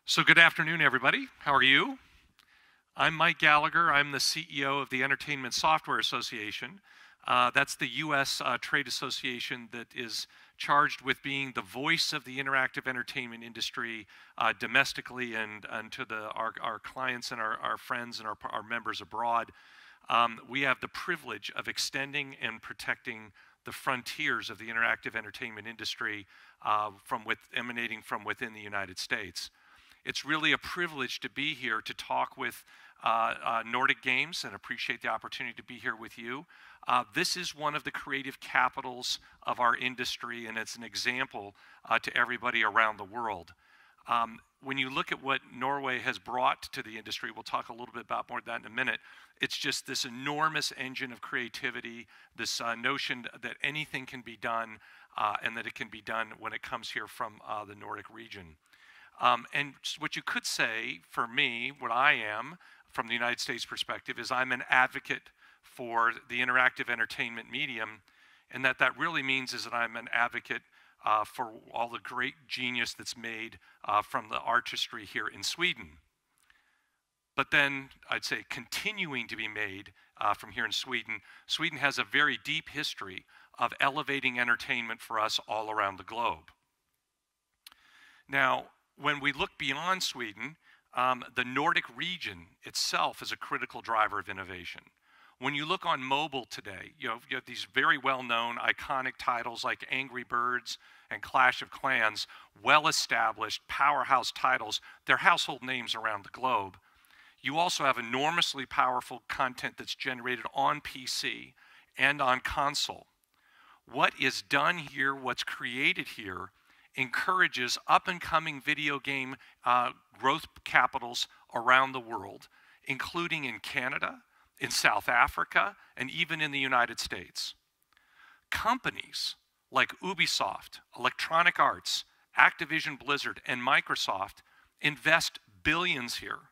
So good afternoon, everybody. How are you? I'm Mike Gallagher. I'm the CEO of the Entertainment Software Association. That's the U.S. trade association that is charged with being the voice of the interactive entertainment industry domestically and to our clients and our friends and our members abroad. We have the privilege of extending and protecting the frontiers of the interactive entertainment industry emanating from within the United States. It's really a privilege to be here to talk with Nordic Games and appreciate the opportunity to be here with you. This is one of the creative capitals of our industry, and it's an example to everybody around the world. When you look at what Norway has brought to the industry, we'll talk a little bit about more of that in a minute, it's just this enormous engine of creativity, this notion that anything can be done and that it can be done when it comes here from the Nordic region. And what you could say for me, what I am from the United States perspective, is I'm an advocate for the interactive entertainment medium, and that really means is that I'm an advocate for all the great genius that's made from the artistry here in Sweden. But then I'd say continuing to be made from here in Sweden. Sweden has a very deep history of elevating entertainment for us all around the globe. Now, when we look beyond Sweden, the Nordic region itself is a critical driver of innovation. When you look on mobile today, you have these very well-known iconic titles like Angry Birds and Clash of Clans, well-established powerhouse titles. They're household names around the globe. You also have enormously powerful content that's generated on PC and on console. What is done here, what's created here, encourages up-and-coming video game growth capitals around the world, including in Canada, in South Africa, and even in the United States. Companies like Ubisoft, Electronic Arts, Activision Blizzard, and Microsoft invest billions here.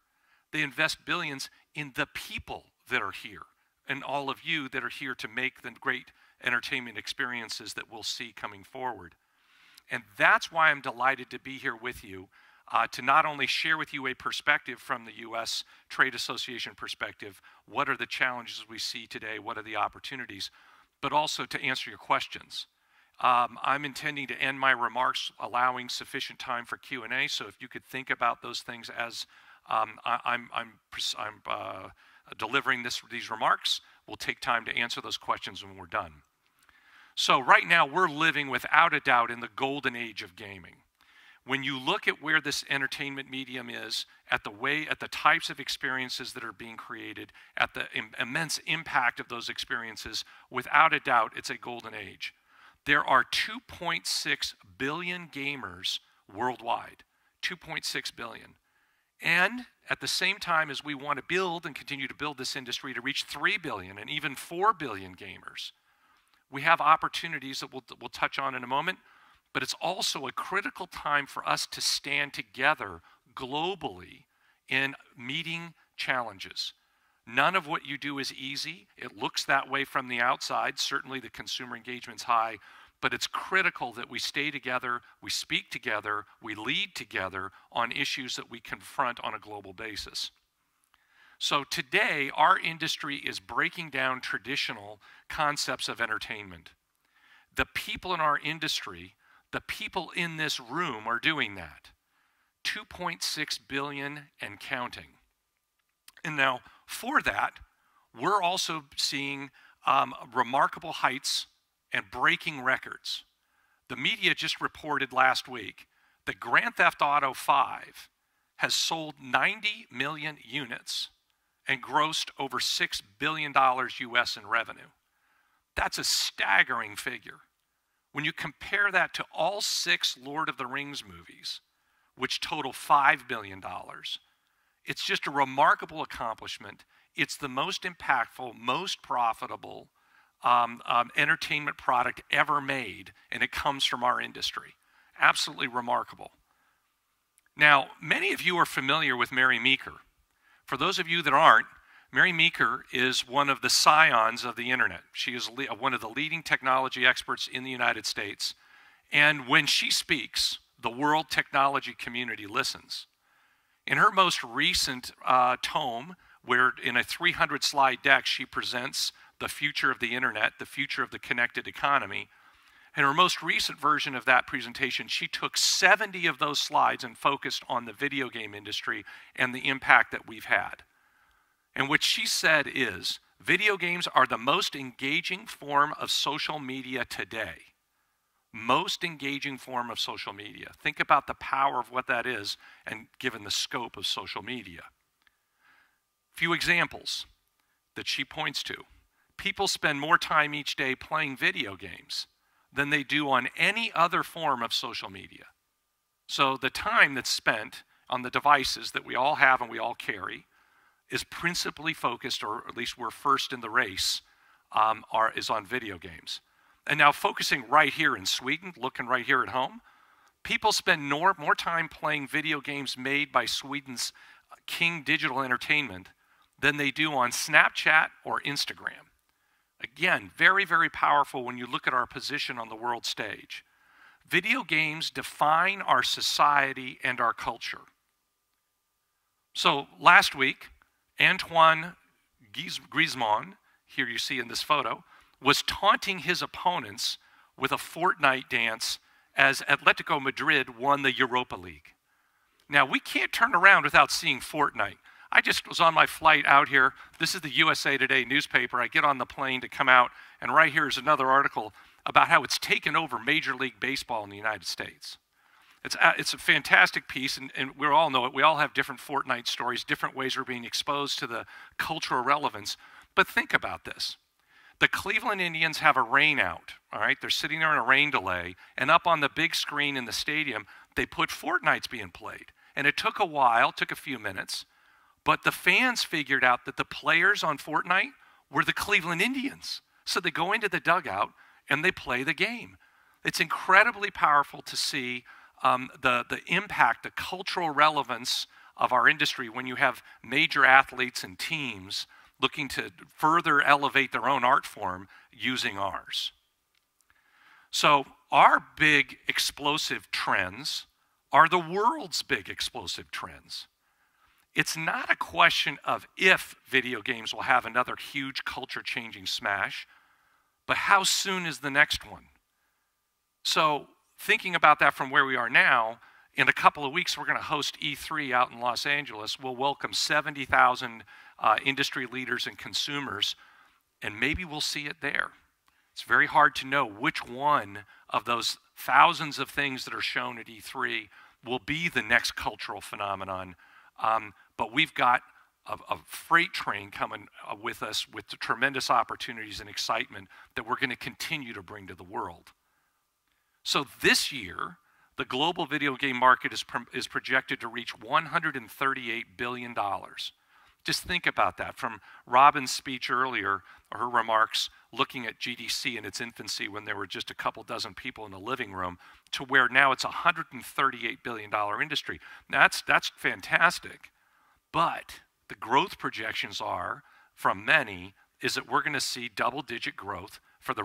They invest billions in the people that are here, and all of you that are here to make the great entertainment experiences that we'll see coming forward. And that's why I'm delighted to be here with you, to not only share with you a perspective from the U.S. Trade Association perspective, what are the challenges we see today, what are the opportunities, but also to answer your questions. I'm intending to end my remarks allowing sufficient time for Q&A, so if you could think about those things as I'm delivering these remarks, we'll take time to answer those questions when we're done. So right now, we're living without a doubt in the golden age of gaming. When you look at where this entertainment medium is, at the types of experiences that are being created, at the immense impact of those experiences, without a doubt, it's a golden age. There are 2.6 billion gamers worldwide, 2.6 billion. And at the same time as we want to build and continue to build this industry to reach 3 billion and even 4 billion gamers, we have opportunities that we'll touch on in a moment, but it's also a critical time for us to stand together globally in meeting challenges. None of what you do is easy. It looks that way from the outside. Certainly the consumer engagement's high, but it's critical that we stay together, we speak together, we lead together on issues that we confront on a global basis. So today, our industry is breaking down traditional concepts of entertainment. The people in our industry, the people in this room are doing that. 2.6 billion and counting. And now, for that, we're also seeing remarkable heights and breaking records. The media just reported last week that Grand Theft Auto 5 has sold 90 million units and grossed over $6 billion US in revenue. That's a staggering figure. When you compare that to all 6 Lord of the Rings movies, which total $5 billion, it's just a remarkable accomplishment. It's the most impactful, most profitable entertainment product ever made, and it comes from our industry. Absolutely remarkable. Now, many of you are familiar with Mary Meeker. For those of you that aren't, Mary Meeker is one of the scions of the internet. She is one of the leading technology experts in the United States. And when she speaks, the world technology community listens. In her most recent tome, where in a 300-slide deck she presents the future of the internet, the future of the connected economy, in her most recent version of that presentation, she took 70 of those slides and focused on the video game industry and the impact that we've had. And what she said is, video games are the most engaging form of social media today. Most engaging form of social media. Think about the power of what that is, and given the scope of social media. Few examples that she points to. People spend more time each day playing video games than they do on any other form of social media. So the time that's spent on the devices that we all have and we all carry is principally focused, or at least we're first in the race, is on video games. And now focusing right here in Sweden, looking right here at home, people spend more time playing video games made by Sweden's King Digital Entertainment than they do on Snapchat or Instagram. Again, very, very powerful when you look at our position on the world stage. Video games define our society and our culture. So last week, Antoine Griezmann, here you see in this photo, was taunting his opponents with a Fortnite dance as Atletico Madrid won the Europa League. Now, we can't turn around without seeing Fortnite. I just was on my flight out here. This is the USA Today newspaper. I get on the plane to come out, and right here is another article about how it's taken over Major League Baseball in the United States. It's a fantastic piece, and we all know it. We all have different Fortnite stories, different ways we're being exposed to the cultural relevance. But think about this. The Cleveland Indians have a rain out, all right? They're sitting there in a rain delay, and up on the big screen in the stadium, they put Fortnite's being played. And it took a while, took a few minutes, but the fans figured out that the players on Fortnite were the Cleveland Indians. So they go into the dugout and they play the game. It's incredibly powerful to see the impact, the cultural relevance of our industry when you have major athletes and teams looking to further elevate their own art form using ours. So our big explosive trends are the world's big explosive trends. It's not a question of if video games will have another huge culture-changing smash, but how soon is the next one? So thinking about that from where we are now, in a couple of weeks we're going to host E3 out in Los Angeles. We'll welcome 70,000 industry leaders and consumers, and maybe we'll see it there. It's very hard to know which one of those thousands of things that are shown at E3 will be the next cultural phenomenon. But we've got a freight train coming with us with the tremendous opportunities and excitement that we're going to continue to bring to the world. So this year, the global video game market is projected to reach $138 billion. Just think about that. From Robin's speech earlier, or her remarks, looking at GDC in its infancy when there were just a couple dozen people in the living room, to where now it's a $138 billion industry. Now that's fantastic. But the growth projections are, from many, is that we're going to see double-digit growth for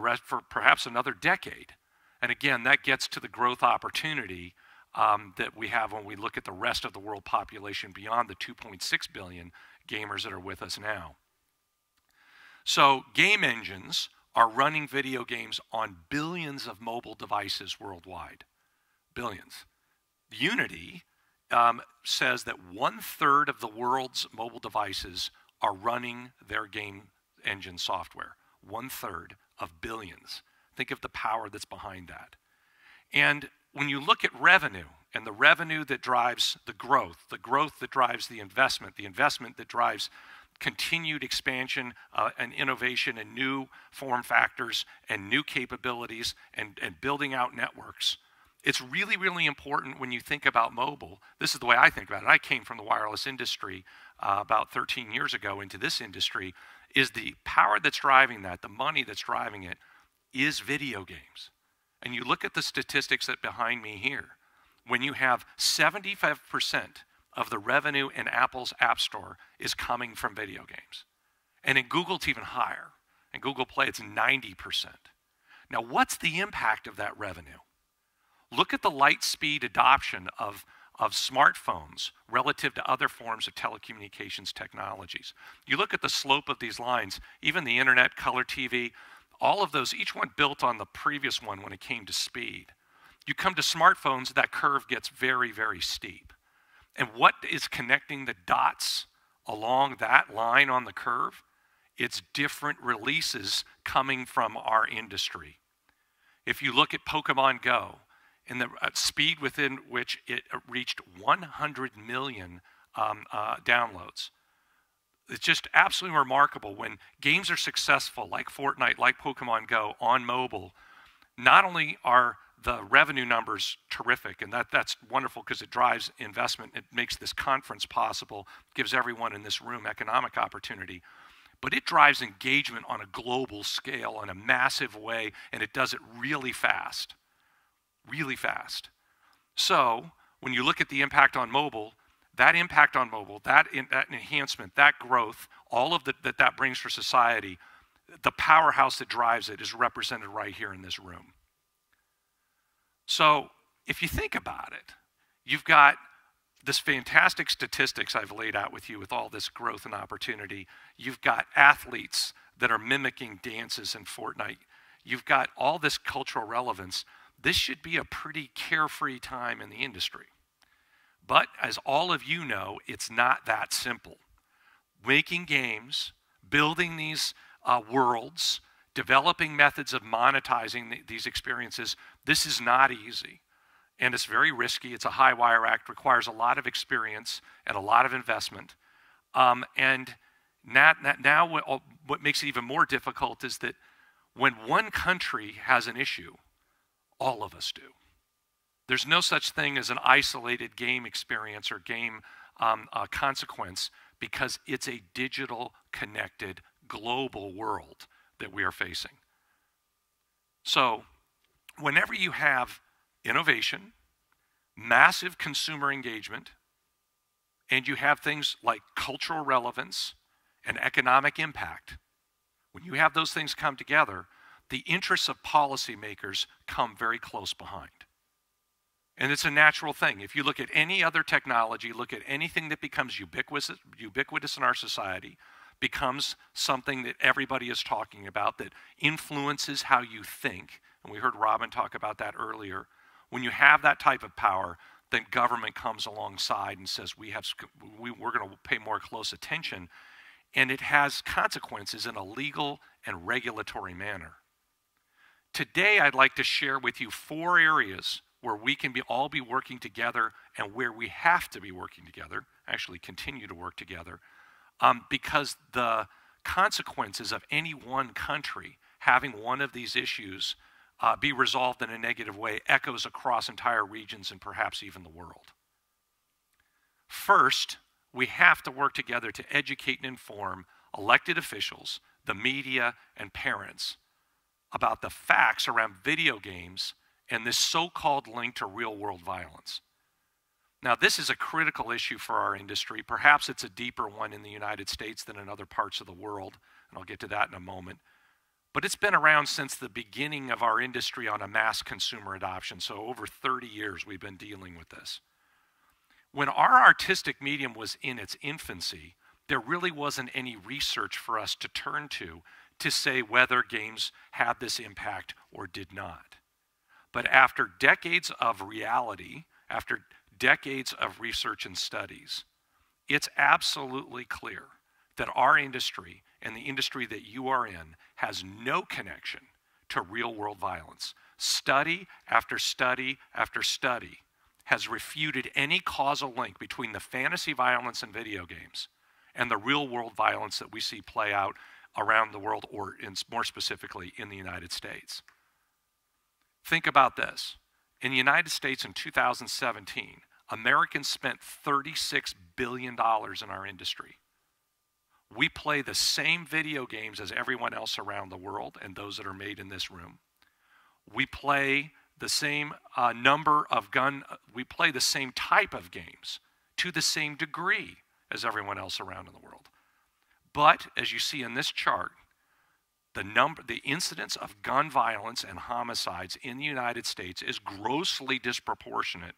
perhaps another decade. And again, that gets to the growth opportunity that we have when we look at the rest of the world population beyond the 2.6 billion gamers that are with us now. So game engines are running video games on billions of mobile devices worldwide. Billions. Unity says that 1/3 of the world's mobile devices are running their game engine software. 1/3 of billions. Think of the power that's behind that. And when you look at revenue, and the revenue that drives the growth that drives the investment that drives continued expansion and innovation and new form factors and new capabilities and building out networks, it's really, really important when you think about mobile. This is the way I think about it. I came from the wireless industry about 13 years ago into this industry, is the power that's driving that, the money that's driving it, is video games. And you look at the statistics that behind me here. When you have 75% of the revenue in Apple's App Store is coming from video games. And in Google, it's even higher. In Google Play, it's 90%. Now, what's the impact of that revenue? Look at the light speed adoption of of smartphones relative to other forms of telecommunications technologies. You look at the slope of these lines, even the internet, color TV, all of those, each one built on the previous one when it came to speed. You come to smartphones, that curve gets very, very steep. And what is connecting the dots along that line on the curve? It's different releases coming from our industry. If you look at Pokemon Go, and the speed within which it reached 100 million downloads. It's just absolutely remarkable when games are successful, like Fortnite, like Pokemon Go, on mobile. Not only are the revenue numbers terrific, and that's wonderful because it drives investment, it makes this conference possible, gives everyone in this room economic opportunity, but it drives engagement on a global scale in a massive way, and it does it really fast. Really fast. So when you look at the impact on mobile, that enhancement, that growth, all of that brings for society, the powerhouse that drives it is represented right here in this room. So if you think about it, you've got this fantastic statistics I've laid out with you with all this growth and opportunity. You've got athletes that are mimicking dances in Fortnite. You've got all this cultural relevance. This should be a pretty carefree time in the industry. But as all of you know, it's not that simple. Making games, building these worlds, developing methods of monetizing these experiences, this is not easy. And it's very risky. It's a high wire act, requires a lot of experience and a lot of investment. And now what makes it even more difficult is that when one country has an issue, all of us do. There's no such thing as an isolated game experience or game consequence because it's a digital, connected, global world that we are facing. So whenever you have innovation, massive consumer engagement, and you have things like cultural relevance and economic impact, when you have those things come together, the interests of policymakers come very close behind. And it's a natural thing. If you look at any other technology, look at anything that becomes ubiquitous in our society, becomes something that everybody is talking about, that influences how you think, and we heard Robin talk about that earlier. When you have that type of power, then government comes alongside and says, we're going to pay more close attention, and it has consequences in a legal and regulatory manner. Today, I'd like to share with you 4 areas where we can all be working together and where we have to be working together, actually continue to work together, because the consequences of any one country having one of these issues be resolved in a negative way echoes across entire regions and perhaps even the world. First, we have to work together to educate and inform elected officials, the media, and parents about the facts around video games and this so-called link to real-world violence. Now, this is a critical issue for our industry. Perhaps it's a deeper one in the United States than in other parts of the world, and I'll get to that in a moment. But it's been around since the beginning of our industry on a mass consumer adoption, so over 30 years we've been dealing with this. When our artistic medium was in its infancy, there really wasn't any research for us to turn to say whether games had this impact or did not. But after decades of reality, after decades of research and studies, it's absolutely clear that our industry and the industry that you are in has no connection to real-world violence. Study after study after study has refuted any causal link between the fantasy violence in video games and the real-world violence that we see play out around the world, or more specifically in the United States. Think about this. In the United States in 2017, Americans spent $36 billion in our industry. We play the same video games as everyone else around the world and those that are made in this room. We play the same we play the same type of games to the same degree as everyone else around in the world. But as you see in this chart, the incidence of gun violence and homicides in the United States is grossly disproportionate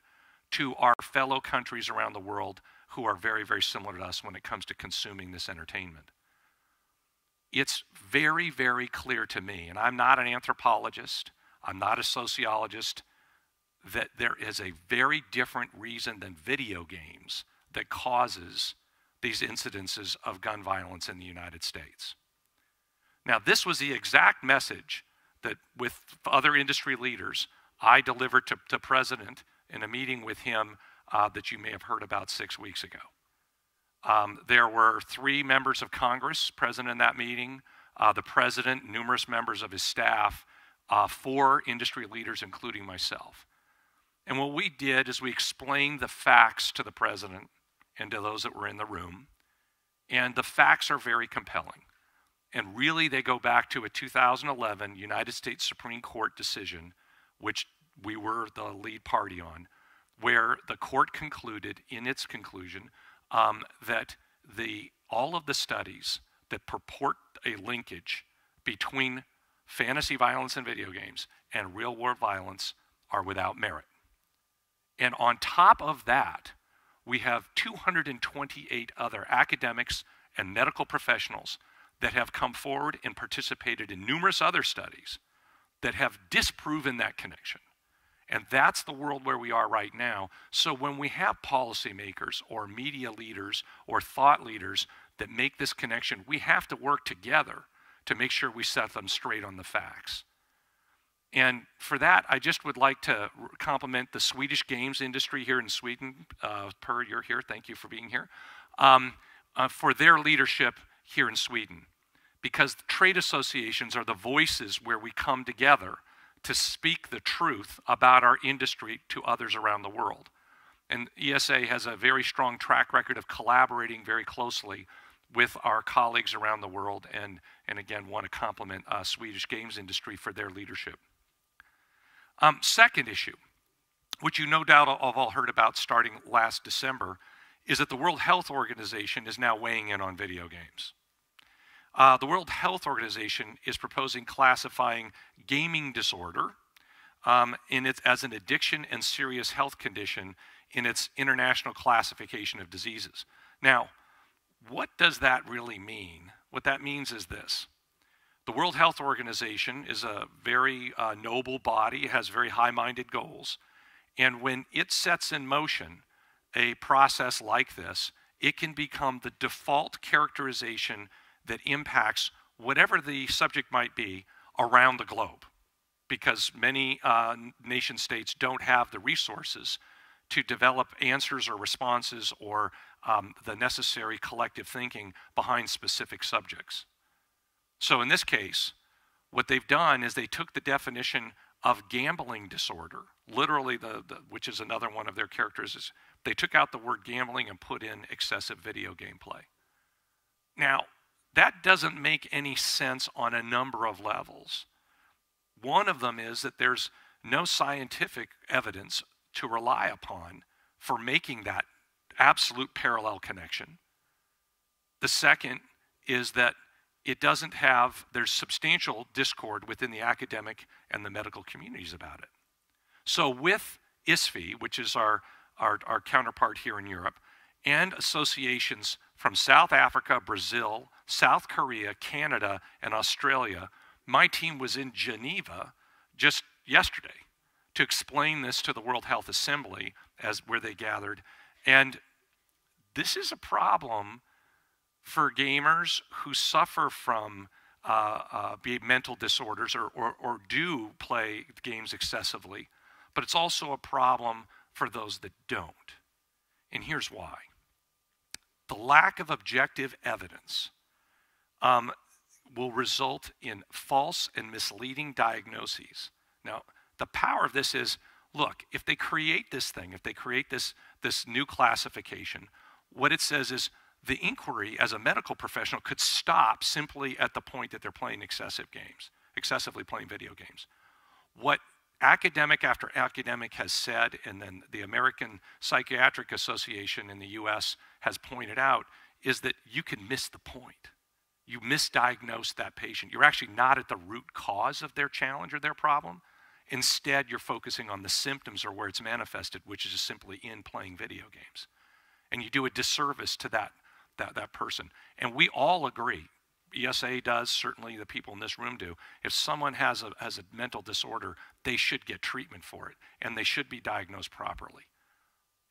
to our fellow countries around the world who are very, very similar to us when it comes to consuming this entertainment. It's very, very clear to me, and I'm not an anthropologist, I'm not a sociologist, that there is a very different reason than video games that causes these incidences of gun violence in the United States. Now, this was the exact message that, with other industry leaders, I delivered to the president in a meeting with him that you may have heard about 6 weeks ago. There were 3 members of Congress present in that meeting, the president, numerous members of his staff, 4 industry leaders, including myself. And what we did is we explained the facts to the president and to those that were in the room. And the facts are very compelling. And really, they go back to a 2011 United States Supreme Court decision, which we were the lead party on, where the court concluded, in its conclusion, that all of the studies that purport a linkage between fantasy violence in video games and real-world violence are without merit. And on top of that, we have 228 other academics and medical professionals that have come forward and participated in numerous other studies that have disproven that connection. And that's the world where we are right now. So when we have policymakers or media leaders or thought leaders that make this connection, we have to work together to make sure we set them straight on the facts. And for that, I just would like to compliment the Swedish games industry here in Sweden. Per, you're here, thank you for being here, for their leadership here in Sweden. Because trade associations are the voices where we come together to speak the truth about our industry to others around the world. And ESA has a very strong track record of collaborating very closely with our colleagues around the world, and again, want to compliment Swedish games industry for their leadership. Second issue, which you no doubt have all heard about starting last December, is that the World Health Organization is now weighing in on video games. The World Health Organization is proposing classifying gaming disorder as an addiction and serious health condition in its international classification of diseases. Now, what does that really mean? What that means is this. The World Health Organization is a very noble body, has very high-minded goals, and when it sets in motion a process like this, it can become the default characterization that impacts whatever the subject might be around the globe, because many nation states don't have the resources to develop answers or responses or the necessary collective thinking behind specific subjects. So in this case, what they've done is they took the definition of gambling disorder, literally which is another one of their characteristics. They took out the word gambling and put in excessive video game play. Now, that doesn't make any sense on a number of levels. One of them is that there's no scientific evidence to rely upon for making that absolute parallel connection. The second is that there's substantial discord within the academic and the medical communities about it. So with ISFI, which is our counterpart here in Europe, and associations from South Africa, Brazil, South Korea, Canada, and Australia, my team was in Geneva just yesterday to explain this to the World Health Assembly where they gathered. And this is a problem for gamers who suffer from mental disorders or do play games excessively, but it's also a problem for those that don't. And here's why. The lack of objective evidence will result in false and misleading diagnoses. Now, the power of this is, look, if they create this thing, if they create this new classification, what it says is the inquiry as a medical professional could stop simply at the point that they're playing excessively playing video games. What academic after academic has said, and then the American Psychiatric Association in the US has pointed out, is that you can miss the point. You misdiagnose that patient. You're actually not at the root cause of their challenge or their problem, Instead, you're focusing on the symptoms or where it's manifested, which is just simply in playing video games. And you do a disservice to that person. And we all agree, ESA does, certainly the people in this room do, if someone has a mental disorder, they should get treatment for it, and they should be diagnosed properly.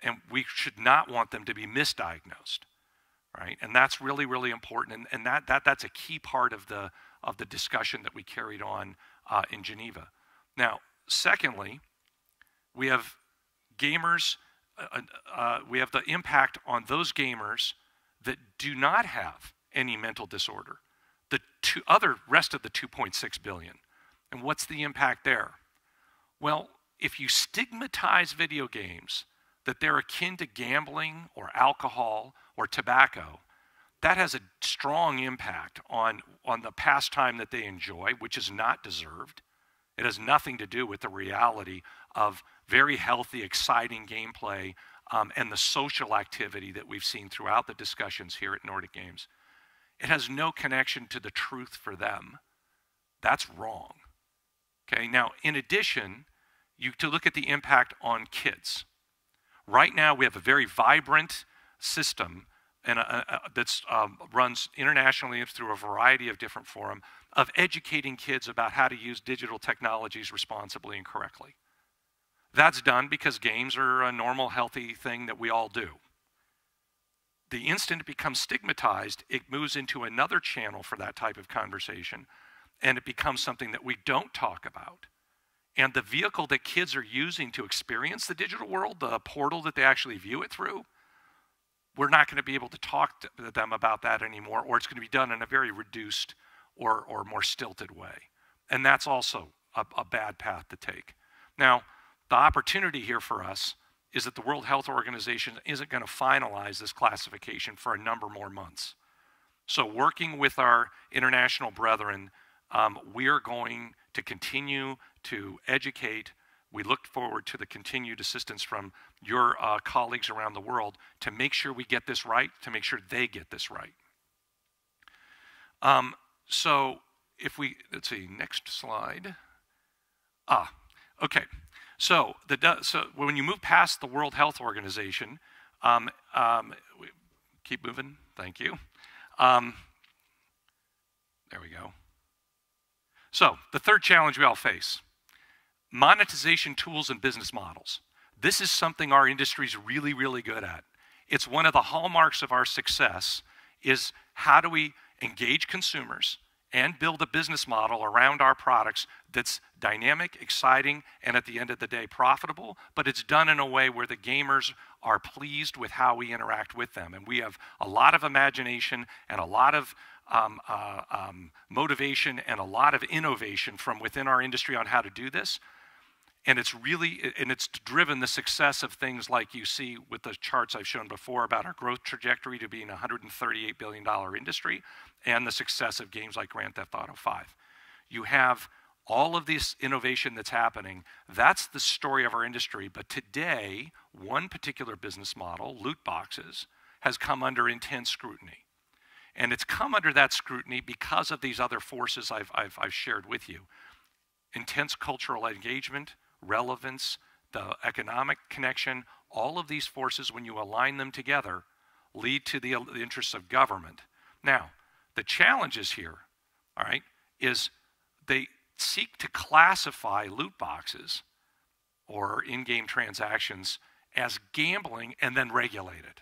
And we should not want them to be misdiagnosed, right? And that's really, really important, and that's a key part of the discussion that we carried on in Geneva. Now, secondly, we have gamers, we have the impact on those gamers that do not have any mental disorder, the rest of the 2.6 billion. And what's the impact there? Well, if you stigmatize video games that they're akin to gambling or alcohol or tobacco, that has a strong impact on the pastime that they enjoy, which is not deserved. It has nothing to do with the reality of very healthy, exciting gameplay and the social activity that we've seen throughout the discussions here at Nordic Games. It has no connection to the truth for them. That's wrong. Okay, now in addition, to look at the impact on kids. Right now we have a very vibrant system and that runs internationally through a variety of different forums of educating kids about how to use digital technologies responsibly and correctly. That's done because games are a normal, healthy thing that we all do. The instant it becomes stigmatized, it moves into another channel for that type of conversation, and it becomes something that we don't talk about. And the vehicle that kids are using to experience the digital world, the portal that they actually view it through, we're not going to be able to talk to them about that anymore, or it's going to be done in a very reduced or more stilted way. And that's also a bad path to take. Now, the opportunity here for us is that the World Health Organization isn't going to finalize this classification for a number more months. So working with our international brethren, we are going to continue to educate. We look forward to the continued assistance from your colleagues around the world to make sure we get this right, to make sure they get this right. So if we, let's see, next slide. Okay. So when you move past the World Health Organization, keep moving, thank you. There we go. So the third challenge we all face, monetization tools and business models. This is something our industry is really, really good at. It's one of the hallmarks of our success is how do we engage consumers and build a business model around our products that's dynamic, exciting, and at the end of the day profitable, but it's done in a way where the gamers are pleased with how we interact with them. And we have a lot of imagination and a lot of motivation and a lot of innovation from within our industry on how to do this. And it's driven the success of things like you see with the charts I've shown before about our growth trajectory to being a $138 billion industry and the success of games like Grand Theft Auto 5. You have all of this innovation that's happening. That's the story of our industry. But today, one particular business model, loot boxes, has come under intense scrutiny. And it's come under that scrutiny because of these other forces I've shared with you. Intense cultural engagement, relevance, the economic connection, all of these forces, when you align them together, lead to the interests of government. Now, the challenges here, all right, is they seek to classify loot boxes or in-game transactions as gambling and then regulate it.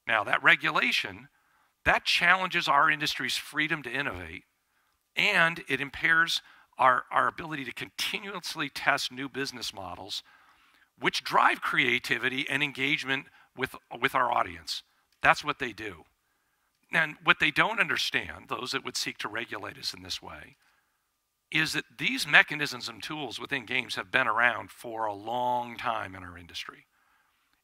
Now, that regulation, that challenges our industry's freedom to innovate, and it impairs our ability to continuously test new business models, which drive creativity and engagement with our audience. That's what they do. And what they don't understand, those that would seek to regulate us in this way, is that these mechanisms and tools within games have been around for a long time in our industry.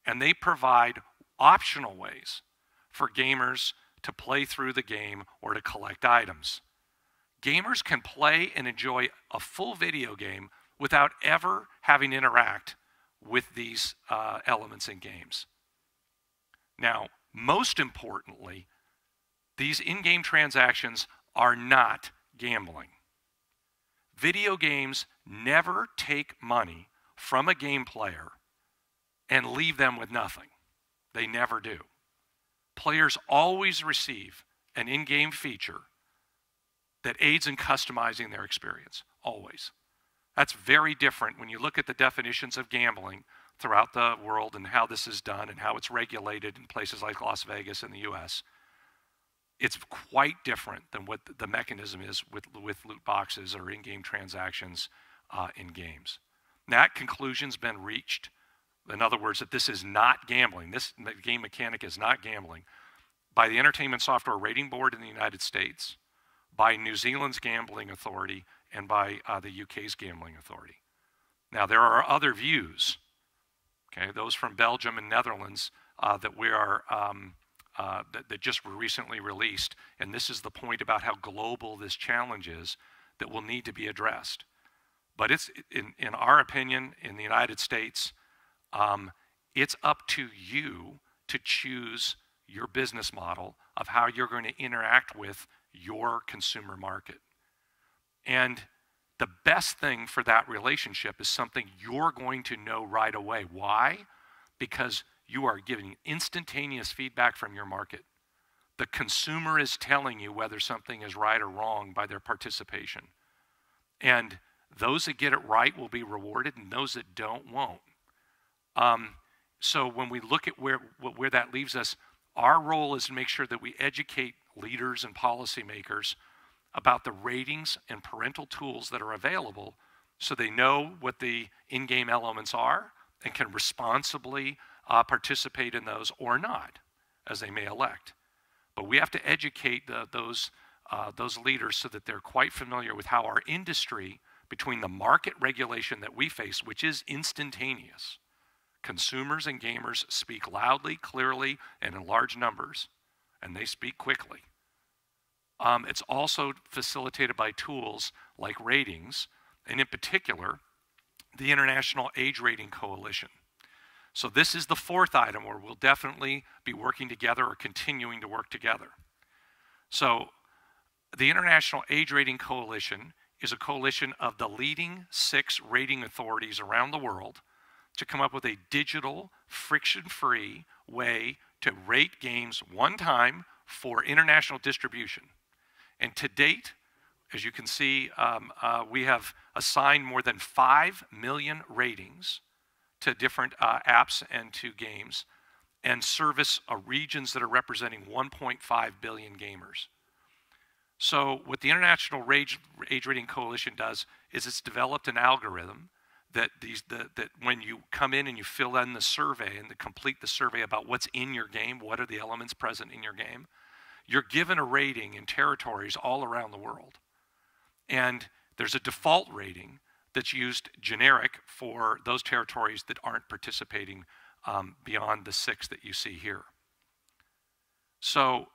And they provide optional ways for gamers to play through the game or to collect items. Gamers can play and enjoy a full video game without ever having to interact with these elements in games. Now, most importantly, these in-game transactions are not gambling. Video games never take money from a game player and leave them with nothing. They never do. Players always receive an in-game feature that aids in customizing their experience, always. That's very different when you look at the definitions of gambling throughout the world and how this is done and how it's regulated in places like Las Vegas in the US. It's quite different than what the mechanism is with loot boxes or in-game transactions in games. That conclusion's been reached. In other words, that this is not gambling. This game mechanic is not gambling by the Entertainment Software Rating Board in the United States, by New Zealand's Gambling Authority, and by the UK's Gambling Authority. Now, there are other views, okay, those from Belgium and Netherlands that we are that just were recently released, and this is the point about how global this challenge is that will need to be addressed. But it's, in our opinion, in the United States, it's up to you to choose your business model of how you're going to interact with your consumer market. And the best thing for that relationship is something you're going to know right away. Why? Because you are getting instantaneous feedback from your market. The consumer is telling you whether something is right or wrong by their participation. And those that get it right will be rewarded, and those that don't won't. So when we look at where that leaves us, our role is to make sure that we educate leaders and policymakers about the ratings and parental tools that are available so they know what the in-game elements are and can responsibly participate in those or not, as they may elect. But we have to educate those leaders so that they're quite familiar with how our industry, between the market regulation that we face, which is instantaneous. Consumers and gamers speak loudly, clearly, and in large numbers, and they speak quickly. It's also facilitated by tools like ratings, and in particular, the International Age Rating Coalition. So this is the fourth item where we'll definitely be working together or continuing to work together. So the International Age Rating Coalition is a coalition of the leading 6 rating authorities around the world to come up with a digital, friction-free way to rate games one time for international distribution. And to date, as you can see, we have assigned more than 5 million ratings to different apps and to games, and service regions that are representing 1.5 billion gamers. So what the International Age Rating Coalition does is it's developed an algorithm that when you come in and you fill in the survey and complete the survey about what's in your game, what are the elements present in your game, you're given a rating in territories all around the world. And there's a default rating that's used generic for those territories that aren't participating beyond the 6 that you see here. So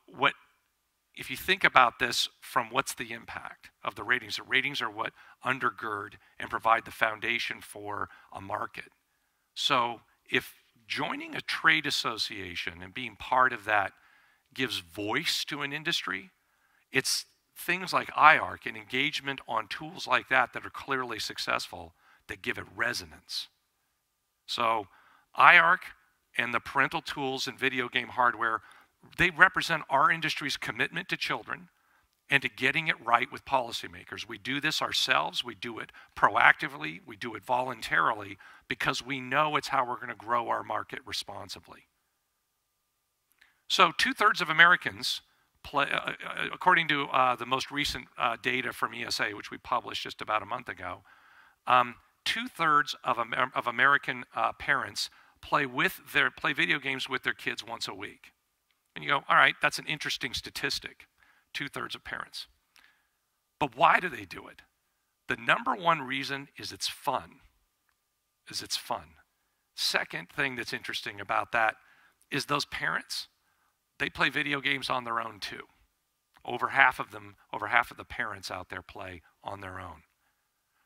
if you think about this from what's the impact of the ratings are what undergird and provide the foundation for a market. So if joining a trade association and being part of that gives voice to an industry, it's things like IARC and engagement on tools like that that are clearly successful that give it resonance. So IARC and the parental tools and video game hardware, they represent our industry's commitment to children and to getting it right with policymakers. We do this ourselves, we do it proactively, we do it voluntarily because we know it's how we're going to grow our market responsibly. So 2/3 of Americans play, according to the most recent data from ESA, which we published just about a month ago, 2/3 of American parents play video games with their kids once a week. And you go, all right, that's an interesting statistic, 2/3 of parents. But why do they do it? The number one reason is it's fun. Second thing that's interesting about that is those parents, they play video games on their own too. Over half of the parents out there play on their own.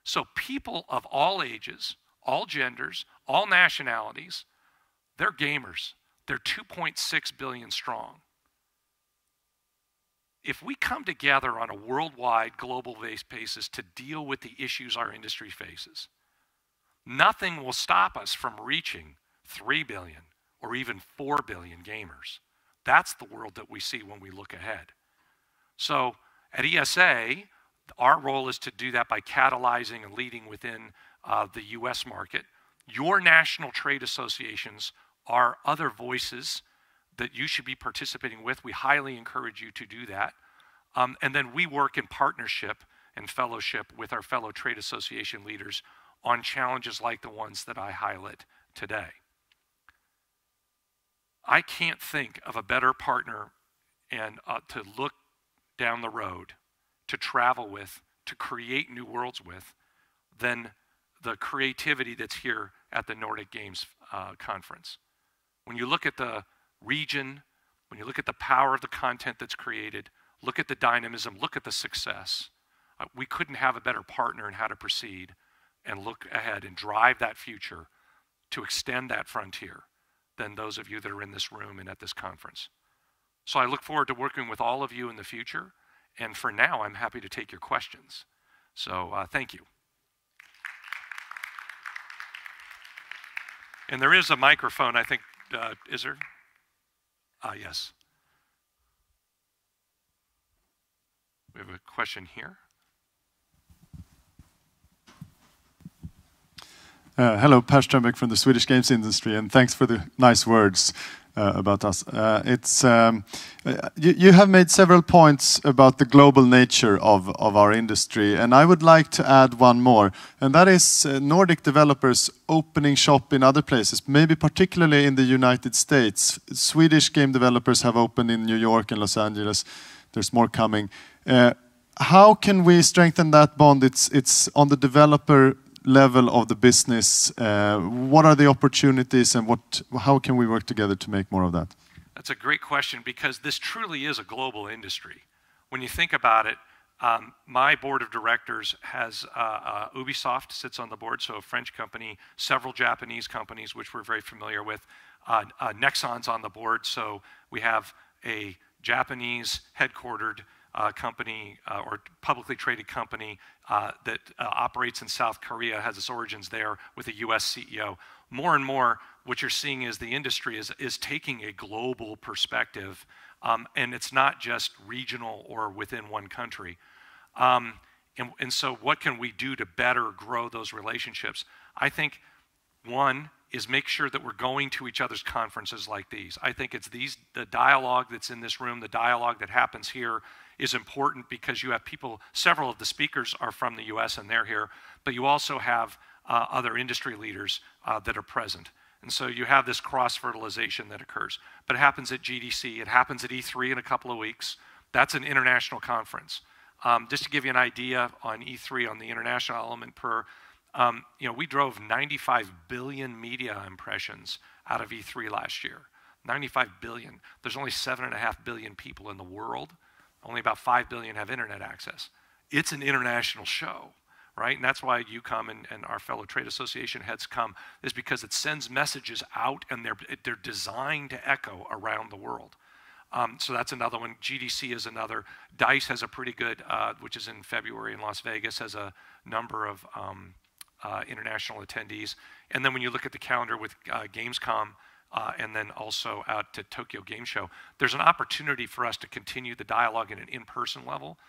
So people of all ages, all genders, all nationalities, they're gamers. They're 2.6 billion strong. if we come together on a worldwide, global basis to deal with the issues our industry faces, nothing will stop us from reaching 3 billion or even 4 billion gamers. That's the world that we see when we look ahead. So at ESA, our role is to do that by catalyzing and leading within the US market. Your national trade associations are other voices that you should be participating with. We highly encourage you to do that. And then we work in partnership and fellowship with our fellow trade association leaders on challenges like the ones that I highlight today. I can't think of a better partner and to look down the road, to travel with, to create new worlds with, than the creativity that's here at the Nordic Games Conference. When you look at the region, when you look at the power of the content that's created, look at the dynamism, look at the success, we couldn't have a better partner in how to proceed and look ahead and drive that future to extend that frontier than those of you that are in this room and at this conference. So I look forward to working with all of you in the future, and for now, I'm happy to take your questions. So thank you. And there is a microphone, I think, is there? Yes. We have a question here. Hello, Per Strömbäck from the Swedish games industry, and thanks for the nice words about us. You have made several points about the global nature of our industry, and I would like to add one more, and that is Nordic developers opening shop in other places, maybe particularly in the United States. Swedish game developers have opened in New York and Los Angeles. There's more coming. How can we strengthen that bond? It's on the developer level of the business. What are the opportunities, and how can we work together to make more of that? That's a great question, because this truly is a global industry. When you think about it, my board of directors has Ubisoft sits on the board, so a French company, several Japanese companies, which we're very familiar with. Nexon's on the board, so we have a Japanese headquartered company or publicly traded company that operates in South Korea, has its origins there with a US CEO. More and more, what you're seeing is the industry is taking a global perspective, and it's not just regional or within one country. And so what can we do to better grow those relationships? I think one is make sure that we're going to each other's conferences like these. I think it's the dialogue that's in this room, the dialogue that happens here is important, because you have people, several of the speakers are from the US and they're here, but you also have other industry leaders that are present. And so you have this cross-fertilization that occurs. But it happens at GDC, it happens at E3 in a couple of weeks. That's an international conference. Just to give you an idea on E3, on the international element we drove 95 billion media impressions out of E3 last year. 95 billion. There's only 7.5 billion people in the world. Only about 5 billion have internet access. It's an international show, right? And that's why you come and our fellow trade association heads come, is because it sends messages out, and they're designed to echo around the world. So that's another one. GDC is another. DICE has a pretty good, which is in February in Las Vegas, has a number of international attendees. And then when you look at the calendar with Gamescom, and then also out to Tokyo Game Show, there's an opportunity for us to continue the dialogue at an in-person level.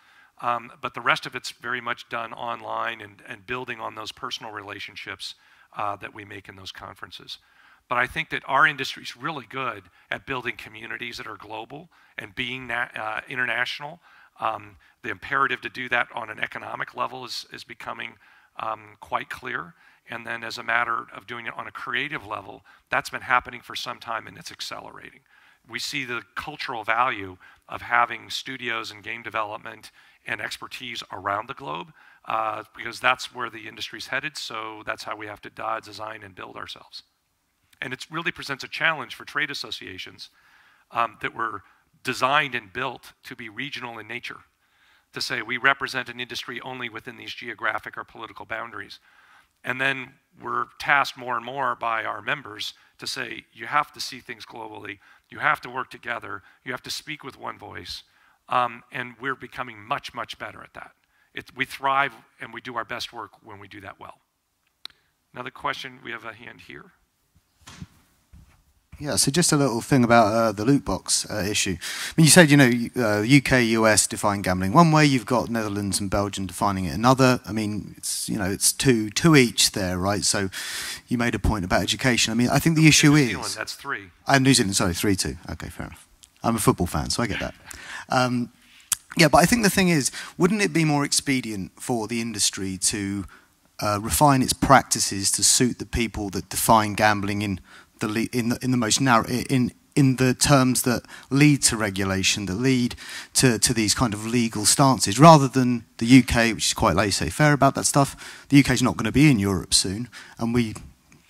But the rest of it's very much done online and building on those personal relationships that we make in those conferences. But I think that our industry is really good at building communities that are global and being international. The imperative to do that on an economic level is becoming quite clear. And then as a matter of doing it on a creative level, that's been happening for some time, and it's accelerating. We see the cultural value of having studios and game development and expertise around the globe, because that's where the industry's headed, so that's how we have to design and build ourselves. And it really presents a challenge for trade associations that were designed and built to be regional in nature, to say we represent an industry only within these geographic or political boundaries. And then we're tasked more and more by our members to say, you have to see things globally, you have to work together, you have to speak with one voice. And we're becoming much, much better at that. We thrive and we do our best work when we do that well. Another question, we have a hand here. Yeah, so just a little thing about the loot box issue. I mean, you said, you know, UK, US define gambling one way, you've got Netherlands and Belgium defining it another. I mean, it's, you know, it's two each there, right? So you made a point about education. I mean, I think the issue is... New Zealand, that's 3. New Zealand, sorry, 3-2. Okay, fair enough. I'm a football fan, so I get that. Yeah, but I think the thing is, wouldn't it be more expedient for the industry to refine its practices to suit the people that define gambling in the most narrow, in the terms that lead to regulation, that lead to these kind of legal stances, rather than the UK, which is quite laissez-faire about that stuff. The UK is not going to be in Europe soon, and we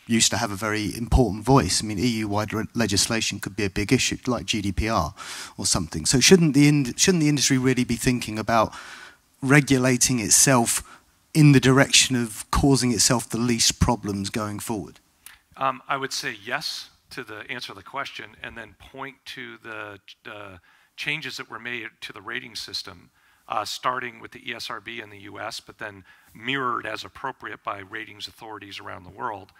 used to have a very important voice. I mean, EU-wide legislation could be a big issue, like GDPR or something. So shouldn't the industry really be thinking about regulating itself in the direction of causing itself the least problems going forward? I would say yes to the answer to the question, and then point to the changes that were made to the rating system, starting with the ESRB in the US, but then mirrored as appropriate by ratings authorities around the world.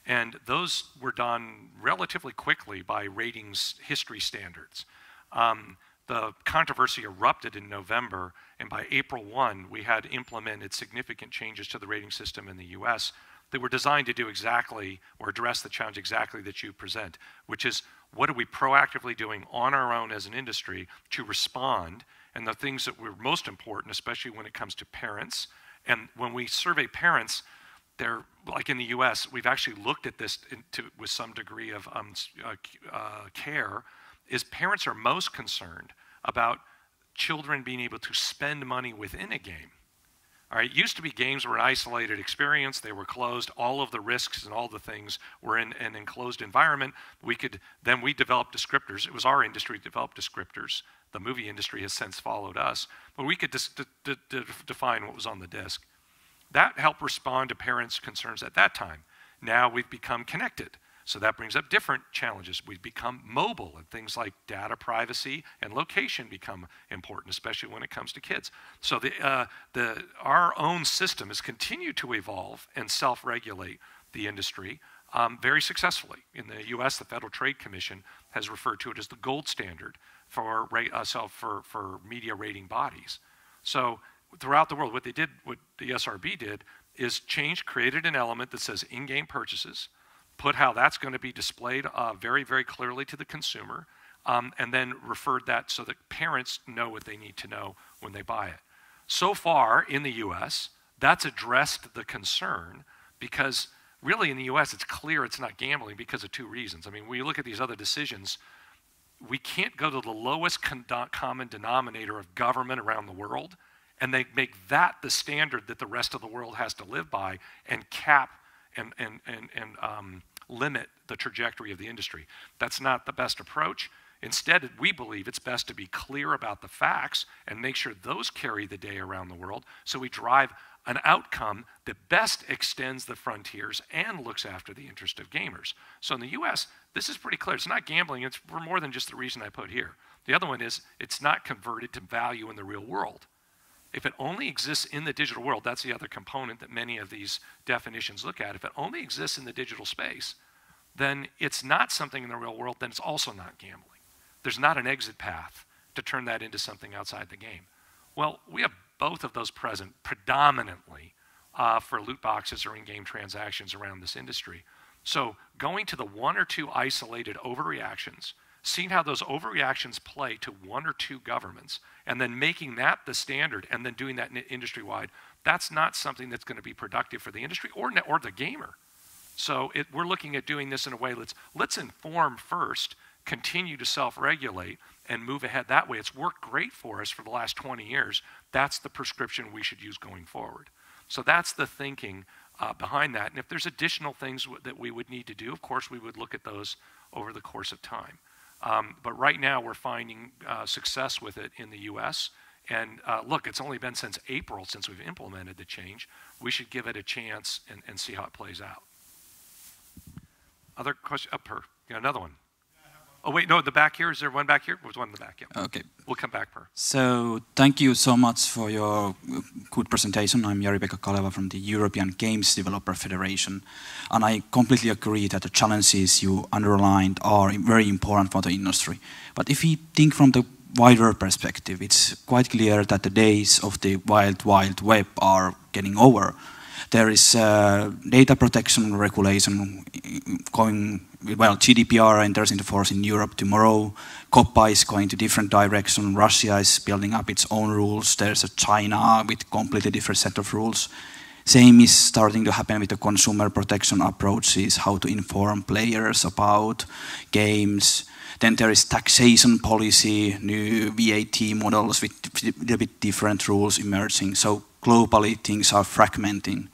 And those were done relatively quickly by ratings history standards. The controversy erupted in November, and by April 1, we had implemented significant changes to the rating system in the US that were designed to do exactly, or address the challenge exactly that you present, which is, what are we proactively doing on our own as an industry to respond, and the things that were most important, especially when it comes to parents. And when we survey parents, they're, like in the US, we've actually looked at this with some degree of care, is parents are most concerned about children being able to spend money within a game. All right, it used to be games were an isolated experience, they were closed, all of the risks and all the things were in an enclosed environment. We developed descriptors. It was our industry that developed descriptors. The movie industry has since followed us, but we could define what was on the disc. That helped respond to parents' concerns at that time. Now we've become connected, so that brings up different challenges. We've become mobile, and things like data privacy and location become important, especially when it comes to kids. So our own system has continued to evolve and self-regulate the industry very successfully. In the US, the Federal Trade Commission has referred to it as the gold standard for media rating bodies. So throughout the world, what the ESRB did is created an element that says in-game purchases, put how that's going to be displayed very, very clearly to the consumer, and then referred that so that parents know what they need to know when they buy it. So far in the US, that's addressed the concern, because really in the US it's clear it's not gambling because of 2 reasons. I mean, when you look at these other decisions, we can't go to the lowest common denominator of government around the world, and they make that the standard that the rest of the world has to live by, and cap and limit the trajectory of the industry. That's not the best approach. Instead, we believe it's best to be clear about the facts and make sure those carry the day around the world, so we drive an outcome that best extends the frontiers and looks after the interest of gamers. So in the US, this is pretty clear. It's not gambling. It's for more than just the reason I put here. The other one is it's not converted to value in the real world. If it only exists in the digital world, that's the other component that many of these definitions look at. If it only exists in the digital space, then it's not something in the real world, then it's also not gambling. There's not an exit path to turn that into something outside the game. Well, we have both of those present predominantly for loot boxes or in-game transactions around this industry. So going to the 1 or 2 isolated overreactions, seeing how those overreactions play to 1 or 2 governments, and then making that the standard, and then doing that industry-wide, that's not something that's going to be productive for the industry or the gamer. So we're looking at doing this in a way, let's inform first, continue to self-regulate, and move ahead that way. It's worked great for us for the last 20 years. That's the prescription we should use going forward. So that's the thinking behind that. And if there's additional things that we would need to do, of course, we would look at those over the course of time. But right now, we're finding success with it in the US. And look, it's only been since April since we've implemented the change. We should give it a chance and see how it plays out. Other question? Up here. Got another one. I have one Oh, wait, no, the back here. Is there one back here? There's one in the back, yeah. Okay. We'll come back, Per. So thank you so much for your good presentation. I'm Jari-Pekka Kaleva from the European Games Developer Federation. And I completely agree that the challenges you underlined are very important for the industry. But if we think from the wider perspective, it's quite clear that the days of the wild web are getting over. There is data protection regulation going, well, GDPR enters into force in Europe tomorrow. COPPA is going to different direction. Russia is building up its own rules. There's a China with completely different set of rules. Same is starting to happen with the consumer protection approaches, how to inform players about games. Then there is taxation policy, new VAT models with a little bit different rules emerging. So globally, things are fragmenting.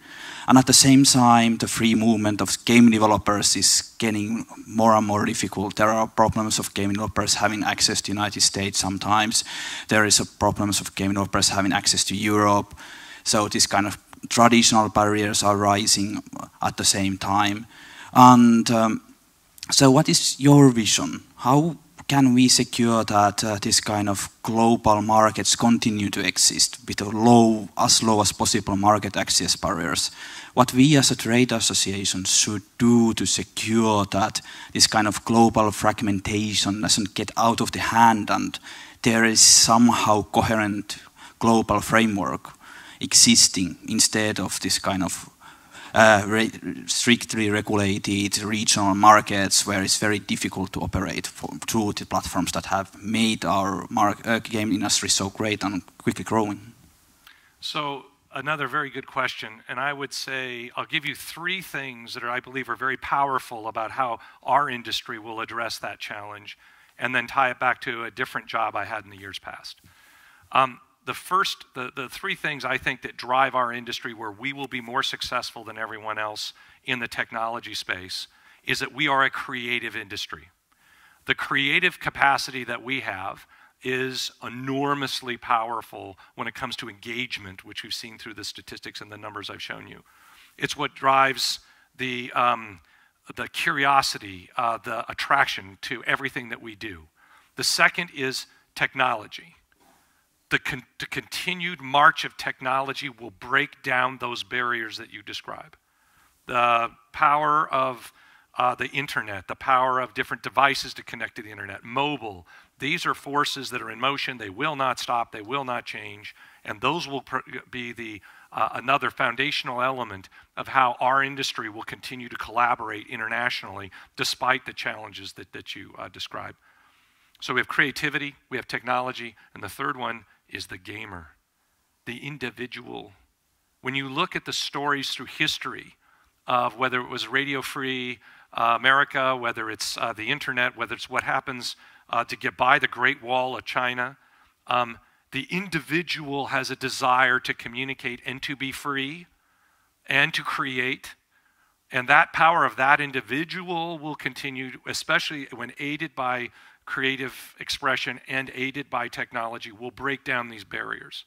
And at the same time, the free movement of game developers is getting more and more difficult. There are problems of game developers having access to the United States sometimes. There is a problems of game developers having access to Europe. So these kind of traditional barriers are rising at the same time. And so what is your vision? How can we secure that this kind of global markets continue to exist with as low as possible market access barriers? What we as a trade association should do to secure that this kind of global fragmentation doesn't get out of the hand and there is somehow coherent global framework existing instead of this kind of strictly regulated regional markets where it's very difficult to operate through the platforms that have made our game industry so great and quickly growing? So another very good question, and I would say I'll give you three things that I believe are very powerful about how our industry will address that challenge, and then tie it back to a different job I had in the years past. The three things I think that drive our industry where we will be more successful than everyone else in the technology space is that we are a creative industry. The creative capacity that we have is enormously powerful when it comes to engagement, which we've seen through the statistics and the numbers I've shown you. It's what drives the curiosity, the attraction to everything that we do. The second is technology. The continued march of technology will break down those barriers that you describe. The power of the internet, the power of different devices to connect to the internet, mobile, these are forces that are in motion. They will not stop, they will not change, and those will be another foundational element of how our industry will continue to collaborate internationally despite the challenges that you describe. So we have creativity, we have technology, and the third one is the gamer, the individual. When you look at the stories through history of whether it was radio-free America, whether it's the internet, whether it's what happens to get by the Great Wall of China, the individual has a desire to communicate and to be free and to create. And that power of that individual will continue, especially when aided by creative expression and aided by technology, will break down these barriers.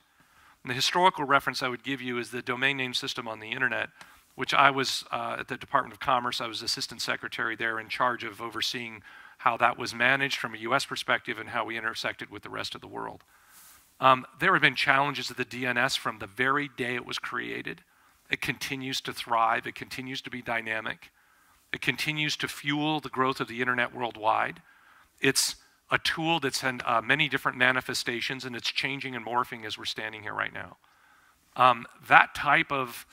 And the historical reference I would give you is the domain name system on the internet, which I was at the Department of Commerce. I was assistant secretary there in charge of overseeing how that was managed from a US perspective and how we intersected with the rest of the world. There have been challenges of the DNS from the very day it was created. It continues to thrive, it continues to be dynamic, it continues to fuel the growth of the internet worldwide. It's a tool that's had many different manifestations, and it's changing and morphing as we're standing here right now. That type of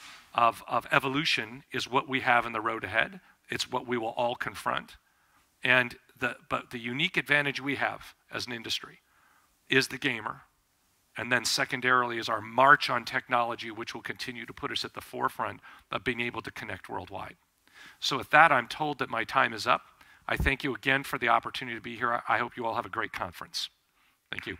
evolution is what we have in the road ahead. It's what we will all confront. But the unique advantage we have as an industry is the gamer. And then secondarily is our march on technology, which will continue to put us at the forefront of being able to connect worldwide. So with that, I'm told that my time is up. I thank you again for the opportunity to be here. I hope you all have a great conference. Thank you.